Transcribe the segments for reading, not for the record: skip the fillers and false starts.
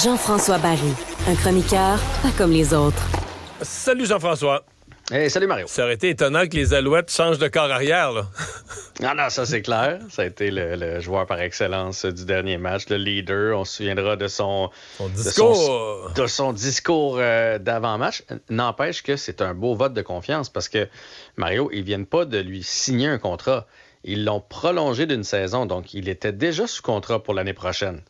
Jean-François Barry, un chroniqueur pas comme les autres. Salut Jean-François. Hey, salut Mario. Ça aurait été étonnant que les Alouettes changent de corps arrière, là. Non, ça c'est clair. Ça a été le joueur par excellence du dernier match, le leader. On se souviendra de son discours. De son discours d'avant-match. N'empêche que c'est un beau vote de confiance parce que Mario, ils viennent pas de lui signer un contrat. Ils l'ont prolongé d'une saison, donc il était déjà sous contrat pour l'année prochaine.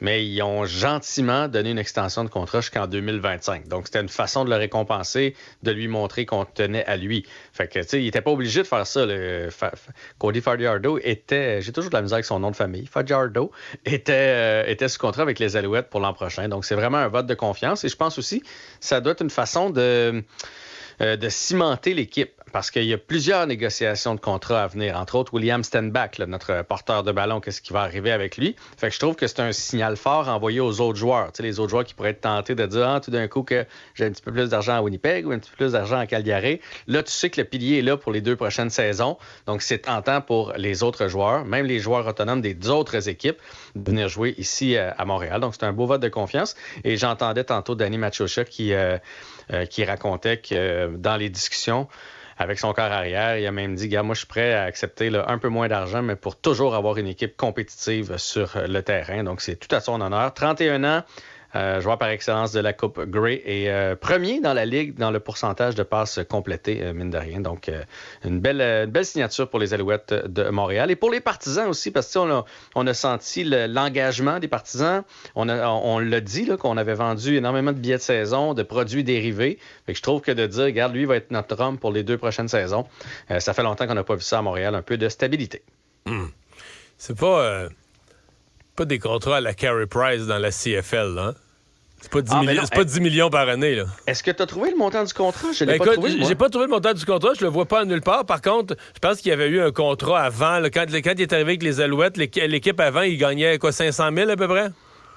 Mais ils ont gentiment donné une extension de contrat jusqu'en 2025. Donc, c'était une façon de le récompenser, de lui montrer qu'on tenait à lui. Fait que, tu sais, il n'était pas obligé de faire ça. Cody Fajardo était, j'ai toujours de la misère avec son nom de famille, Fajardo, était sous contrat avec les Alouettes pour l'an prochain. Donc, c'est vraiment un vote de confiance. Et je pense aussi que ça doit être une façon de cimenter l'équipe parce qu'il y a plusieurs négociations de contrats à venir. Entre autres, William Stenbach, là, notre porteur de ballon, qu'est-ce qui va arriver avec lui. Fait que je trouve que c'est un signal fort envoyé aux autres joueurs. Tu sais, les autres joueurs qui pourraient être tentés de dire tout d'un coup que j'ai un petit peu plus d'argent à Winnipeg ou un petit peu plus d'argent à Calgary. Là, tu sais que le pilier est là pour les 2 prochaines saisons. Donc, c'est tentant pour les autres joueurs, même les joueurs autonomes des autres équipes, de venir jouer ici à Montréal. Donc, c'est un beau vote de confiance. Et j'entendais tantôt Danny Machocha qui racontait que dans les discussions avec son corps arrière, il a même dit, gars, moi je suis prêt à accepter un peu moins d'argent, mais pour toujours avoir une équipe compétitive sur le terrain. Donc c'est tout à son honneur. 31 ans, joueur par excellence de la Coupe Grey et premier dans la Ligue dans le pourcentage de passes complétées, mine de rien. Donc, une belle signature pour les Alouettes de Montréal. Et pour les partisans aussi, parce que on a senti l'engagement des partisans. On l'a dit, là, qu'on avait vendu énormément de billets de saison, de produits dérivés. Fait que je trouve que de dire, regarde, lui va être notre homme pour les 2 prochaines saisons, ça fait longtemps qu'on n'a pas vu ça à Montréal, un peu de stabilité. C'est pas des contrats à la Carey Price dans la CFL, là. C'est pas 10 millions, c'est pas 10 millions par année, là. Est-ce que tu as trouvé le montant du contrat? Je l'ai pas écoute, trouvé, moi. J'ai pas trouvé le montant du contrat, je le vois pas nulle part. Par contre, je pense qu'il y avait eu un contrat avant. Là, quand il est arrivé avec les Alouettes, l'équipe avant, il gagnait 500 000 à peu près?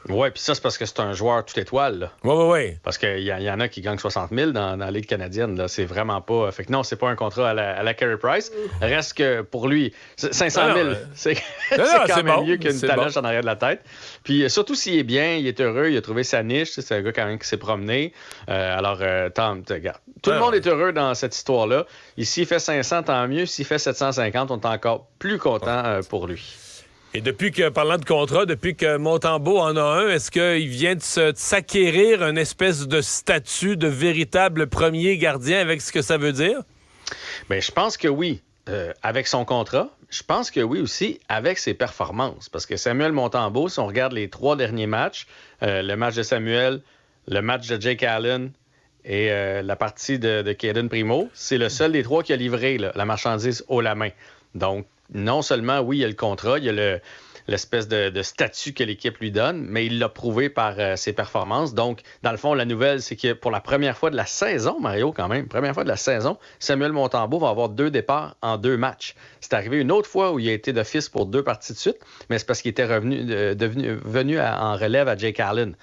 Oui, puis ça, c'est parce que c'est un joueur toute étoile, là. Oui. Parce qu'il y en a qui gagnent 60 000 dans la Ligue canadienne, là. C'est vraiment pas... Fait que non, c'est pas un contrat à la Carey Price. Reste que pour lui, 500 000, c'est quand même mieux qu'une taloche en arrière de la tête. Puis surtout s'il est bien, il est heureux, il a trouvé sa niche. C'est un gars quand même qui s'est promené. Regarde. Tout le monde est heureux dans cette histoire-là. Ici, il fait 500, tant mieux. S'il fait 750, on est encore plus content pour lui. Et parlant de contrat, depuis que Montembeault en a un, est-ce qu'il vient de s'acquérir une espèce de statut de véritable premier gardien avec ce que ça veut dire? Bien, je pense que oui, avec son contrat. Je pense que oui aussi, avec ses performances. Parce que Samuel Montembeault, si on regarde les 3 derniers matchs, le match de Samuel, le match de Jake Allen et la partie de Caden Primo, c'est le seul des 3 qui a livré la marchandise haut la main. Donc, non seulement, oui, il y a le contrat, il y a l'espèce de statut que l'équipe lui donne, mais il l'a prouvé par ses performances. Donc, dans le fond, la nouvelle, c'est que pour la première fois de la saison, Mario, quand même, première fois de la saison, Samuel Montembeault va avoir 2 départs en 2 matchs. C'est arrivé une autre fois où il a été d'office pour 2 parties de suite, mais c'est parce qu'il était venu en relève à Jake Allen.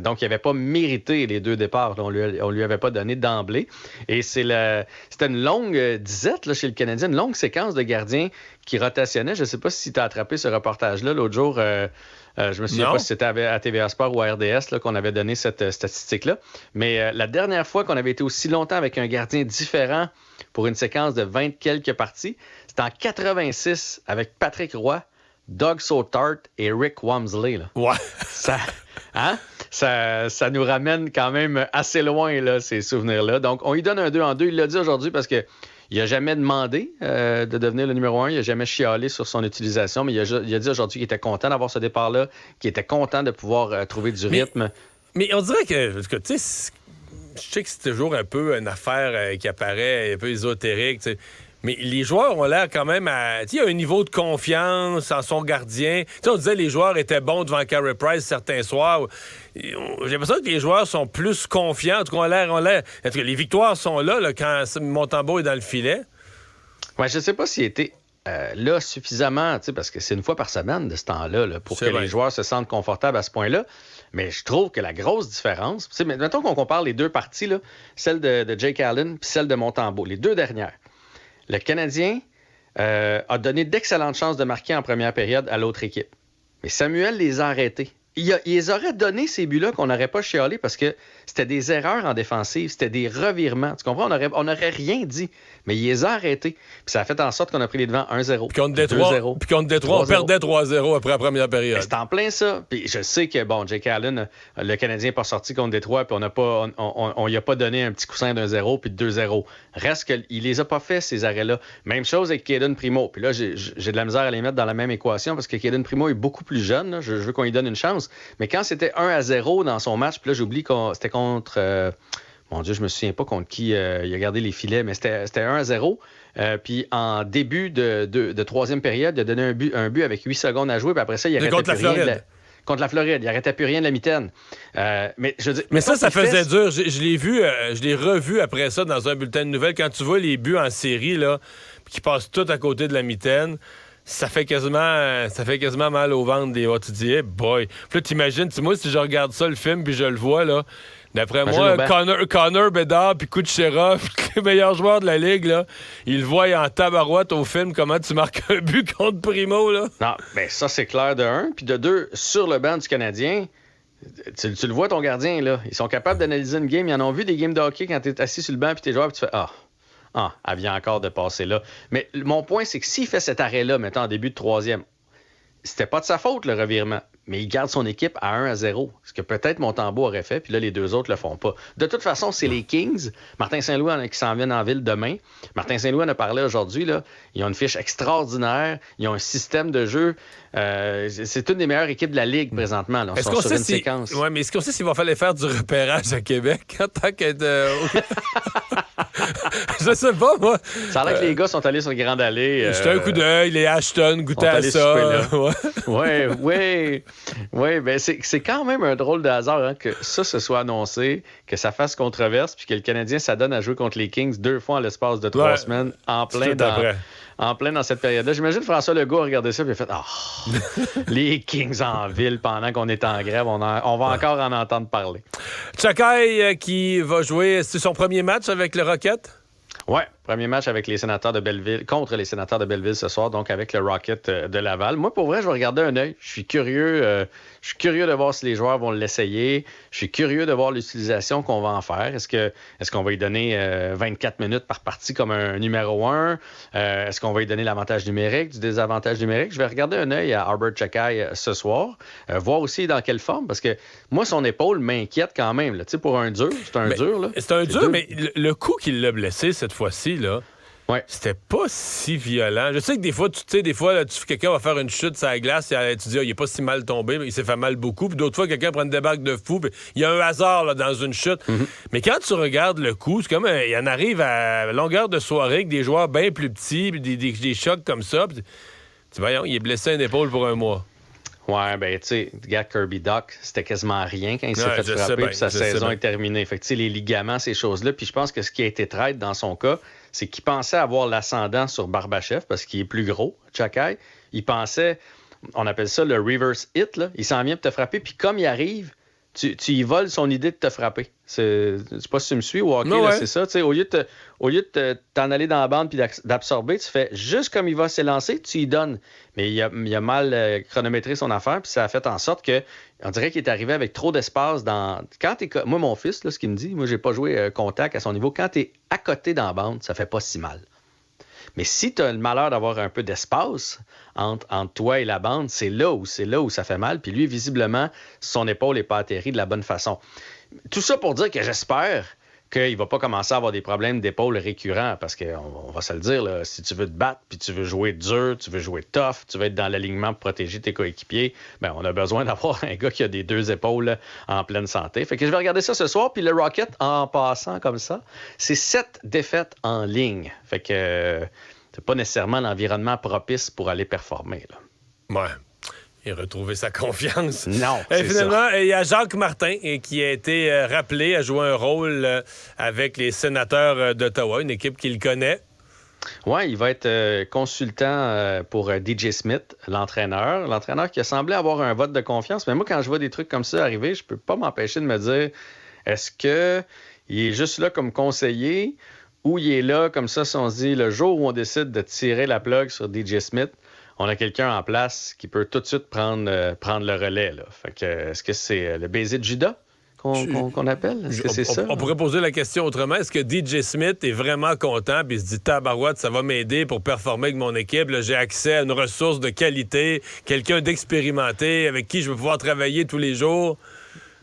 Donc, il n'avait pas mérité les 2 départs. On lui avait pas donné d'emblée. Et c'était une longue disette là, chez le Canadien, une longue séquence de gardiens qui rotationnaient. Je ne sais pas si tu as attrapé ce reportage-là l'autre jour. Je me souviens pas si c'était à TVA Sport ou à RDS là, qu'on avait donné cette statistique-là. Mais la dernière fois qu'on avait été aussi longtemps avec un gardien différent pour une séquence de 20 quelques parties, c'était en 86 avec Patrick Roy, Doug Soutart et Rick Wamsley. Là. Ouais. Ça nous ramène quand même assez loin, là, ces souvenirs-là. Donc, on lui donne un 2 en 2. Il l'a dit aujourd'hui parce que il n'a jamais demandé de devenir le numéro 1. Il n'a jamais chialé sur son utilisation, mais il a dit aujourd'hui qu'il était content d'avoir ce départ-là, qu'il était content de pouvoir trouver du rythme. Mais on dirait que tu sais, je sais que c'est toujours un peu une affaire qui apparaît un peu ésotérique, tu sais. Mais les joueurs ont l'air quand même il y a un niveau de confiance en son gardien. Tu sais, on disait que les joueurs étaient bons devant Carey Price certains soirs. J'ai l'impression que les joueurs sont plus confiants. En tout cas, en tout cas, les victoires sont là quand Montembeault est dans le filet. Ouais, je ne sais pas s'il était là suffisamment, parce que c'est une fois par semaine de ce temps-là là, pour les joueurs se sentent confortables à ce point-là. Mais je trouve que la grosse différence, mettons qu'on compare les 2 parties, là, celle de Jake Allen puis celle de Montembeault, les 2 dernières. Le Canadien a donné d'excellentes chances de marquer en première période à l'autre équipe. Mais Samuel les a arrêtés. il les aurait donné ces buts-là qu'on n'aurait pas chialé parce que c'était des erreurs en défensive, c'était des revirements. Tu comprends? On n'aurait rien dit, mais il les a arrêtés. Puis ça a fait en sorte qu'on a pris les devants 1-0. Puis contre Détroit, on perdait 3-0 après la première période. C'est en plein ça. Puis je sais que, bon, Jake Allen, le Canadien n'est pas sorti contre Détroit, puis on lui a pas donné un petit coussin d'1-0 puis de 2-0. Reste qu'il les a pas fait, ces arrêts-là. Même chose avec Caden Primo. Puis là, j'ai de la misère à les mettre dans la même équation parce que Caden Primo est beaucoup plus jeune. Là. Je veux qu'on lui donne une chance. Mais quand c'était 1-0 dans son match, puis là, j'oublie que c'était contre... mon Dieu, je me souviens pas contre qui il a gardé les filets, mais c'était 1-0. Puis en début de troisième période, il a donné un but avec 8 secondes à jouer. Puis après ça, il arrêtait contre la Floride. Contre la Floride. Il n'arrêtait plus rien de la mitaine. Mais je veux dire, mais ça faisait dur. Je l'ai vu, je l'ai revu après ça dans un bulletin de nouvelles. Quand tu vois les buts en série, là, qui passent tout à côté de la mitaine, ça fait quasiment mal au ventre des tu dis, hey boy. Puis là, t'imagines, moi, si je regarde ça, le film, puis je le vois, là, d'après moi, Connor Bedard puis Kucherov, les meilleurs joueurs de la Ligue, là, ils le voient en tabarouette au film, comment tu marques un but contre Primo, là. Non, bien ça, c'est clair de un. Puis de deux, sur le banc du Canadien, tu le vois, ton gardien, là. Ils sont capables d'analyser une game. Ils en ont vu des games de hockey quand tu es assis sur le banc puis t'es joueur, puis tu fais elle vient encore de passer là. Mais mon point, c'est que s'il fait cet arrêt-là, mettons en début de troisième, c'était pas de sa faute, le revirement. Mais il garde son équipe à 1-0. Ce que peut-être Montembeault aurait fait, puis là, les deux autres le font pas. De toute façon, c'est les Kings. Martin Saint-Louis qui s'en viennent en ville demain. Martin Saint-Louis en a parlé aujourd'hui. Là. Ils ont une fiche extraordinaire. Ils ont un système de jeu. C'est une des meilleures équipes de la Ligue présentement. Là. Est-ce qu'on sait séquence. Ouais, mais est-ce qu'on sait s'il va falloir faire du repérage à Québec en tant que... Je sais pas, moi. Ça a l'air que les gars sont allés sur Grande Allée. Jeter un coup d'œil, les Ashton, goûter à ça. Oui, ben c'est quand même un drôle de hasard hein, que ça se soit annoncé, que ça fasse controverse, puis que le Canadien s'adonne à jouer contre les Kings 2 fois en l'espace de 3 semaines, en plein dans cette période-là. J'imagine François Legault a regardé ça et a fait les Kings en ville pendant qu'on est en grève, on va encore en entendre parler. Chakai qui va jouer, c'est son premier match avec le Rocket? Oui, premier match avec les Sénateurs de Belleville, contre les Sénateurs de Belleville ce soir, donc avec le Rocket de Laval. Moi, pour vrai, je vais regarder un œil. Je suis curieux de voir si les joueurs vont l'essayer. Je suis curieux de voir l'utilisation qu'on va en faire. Est-ce qu'on va lui donner 24 minutes par partie comme un numéro 1? Est-ce qu'on va lui donner l'avantage numérique, du désavantage numérique? Je vais regarder un œil à Albert Chakai ce soir, voir aussi dans quelle forme, parce que moi, son épaule m'inquiète quand même. Là. Pour un dur, c'est un dur. Là. C'est un dur, mais le coup qui l'a blessé cette fois-ci, là, c'était pas si violent. Je sais que des fois, quelqu'un va faire une chute sur la glace et tu dis, il est pas si mal tombé, mais il s'est fait mal beaucoup. Puis d'autres fois, quelqu'un prend une débarque de fou. Il y a un hasard là, dans une chute. Mm-hmm. Mais quand tu regardes le coup, c'est comme il en arrive à longueur de soirée avec des joueurs bien plus petits, puis des chocs comme ça. Puis, voyons, il est blessé à une épaule pour un mois. Ouais, ben, tu sais, le gars Kirby Dach, c'était quasiment rien quand il s'est fait frapper, puis sa saison est terminée. Fait que, tu sais, les ligaments, ces choses-là. Puis je pense que ce qui a été traite dans son cas, c'est qu'il pensait avoir l'ascendant sur Barbashev parce qu'il est plus gros, Chakai. Il pensait, on appelle ça le reverse hit, là. Il s'en vient pour te frapper, puis comme il arrive, tu y voles son idée de te frapper. Je sais pas si tu me suis au hockey, là, c'est ça. Au lieu de t'en aller dans la bande puis d'absorber, tu fais juste comme il va s'élancer, tu y donnes. Mais il a mal chronométré son affaire, puis ça a fait en sorte que on dirait qu'il est arrivé avec trop d'espace dans... Moi, mon fils, là, ce qu'il me dit, moi, j'ai pas joué contact à son niveau. Quand t'es à côté dans la bande, ça fait pas si mal. Mais si tu as le malheur d'avoir un peu d'espace entre toi et la bande, c'est là où ça fait mal. Puis lui, visiblement, son épaule n'est pas atterrie de la bonne façon. Tout ça pour dire que j'espère qu'il ne va pas commencer à avoir des problèmes d'épaule récurrents parce qu'on va se le dire, là, si tu veux te battre puis tu veux jouer dur, tu veux jouer tough, tu veux être dans l'alignement pour protéger tes coéquipiers, ben on a besoin d'avoir un gars qui a des 2 épaules en pleine santé. Fait que je vais regarder ça ce soir. Puis le Rocket, en passant comme ça, c'est 7 défaites en ligne. Fait que c'est pas nécessairement l'environnement propice pour aller performer. Là. Ouais. Et retrouver sa confiance. Non, et finalement, il y a Jacques Martin qui a été rappelé à jouer un rôle avec les Sénateurs d'Ottawa, une équipe qu'il connaît. Oui, il va être consultant pour DJ Smith, l'entraîneur. L'entraîneur qui a semblé avoir un vote de confiance. Mais moi, quand je vois des trucs comme ça arriver, je peux pas m'empêcher de me dire, est-ce qu'il est juste là comme conseiller ou il est là comme ça, si on se dit, le jour où on décide de tirer la plug sur DJ Smith, on a quelqu'un en place qui peut tout de suite prendre le relais. Là. Fait que, est-ce que c'est le baiser de Judas qu'on appelle? Est-ce que c'est ça? On pourrait poser la question autrement. Est-ce que DJ Smith est vraiment content puis il se dit, tabarouette, ça va m'aider pour performer avec mon équipe. Là, j'ai accès à une ressource de qualité, quelqu'un d'expérimenté avec qui je vais pouvoir travailler tous les jours.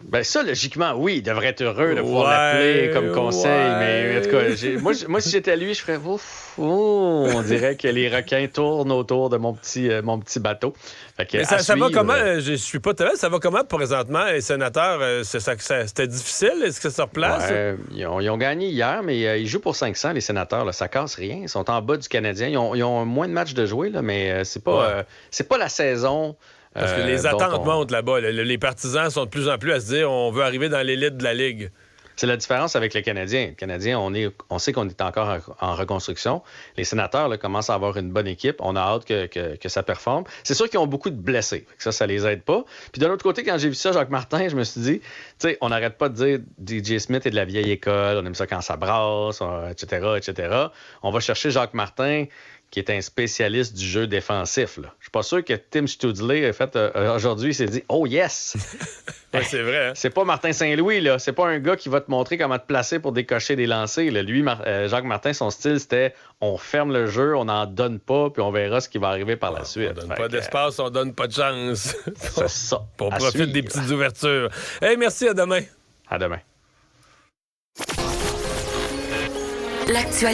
Ben ça, logiquement, oui, il devrait être heureux de pouvoir l'appeler comme conseil, mais en tout cas, moi si j'étais lui, je ferais ouf, on dirait que les requins tournent autour de mon petit bateau. Fait que, mais ça va comment? Je suis pas tellement. Ça va comment présentement, les sénateurs? C'était difficile? Est-ce que ça replace? Ouais, ils ont gagné hier, mais ils jouent pour 500, les sénateurs. Là, ça casse rien. Ils sont en bas du Canadien. Ils ont moins de matchs de jouer, là, mais c'est pas la saison. Parce que les attentes montent là-bas. Les partisans sont de plus en plus à se dire on veut arriver dans l'élite de la Ligue. C'est la différence avec les Canadiens. Les Canadiens, on sait qu'on est encore en reconstruction. Les sénateurs là, commencent à avoir une bonne équipe. On a hâte que ça performe. C'est sûr qu'ils ont beaucoup de blessés. Ça les aide pas. Puis de l'autre côté, quand j'ai vu ça, Jacques Martin, je me suis dit, tu sais, on n'arrête pas de dire DJ Smith est de la vieille école, on aime ça quand ça brasse, etc. On va chercher Jacques Martin, qui est un spécialiste du jeu défensif. Là. Je suis pas sûr que Tim Studley a fait aujourd'hui, il s'est dit « Oh yes! » Ouais, c'est vrai. Hein? C'est pas Martin Saint-Louis, là. C'est pas un gars qui va te montrer comment te placer pour décocher des lancers. Là. Lui, Jacques Martin, son style, c'était on ferme le jeu, on n'en donne pas, puis on verra ce qui va arriver par la suite. On donne pas d'espace, on donne pas de chance. C'est ça. On profite des petites ouvertures. Hey, merci, à demain. À demain. L'actualité.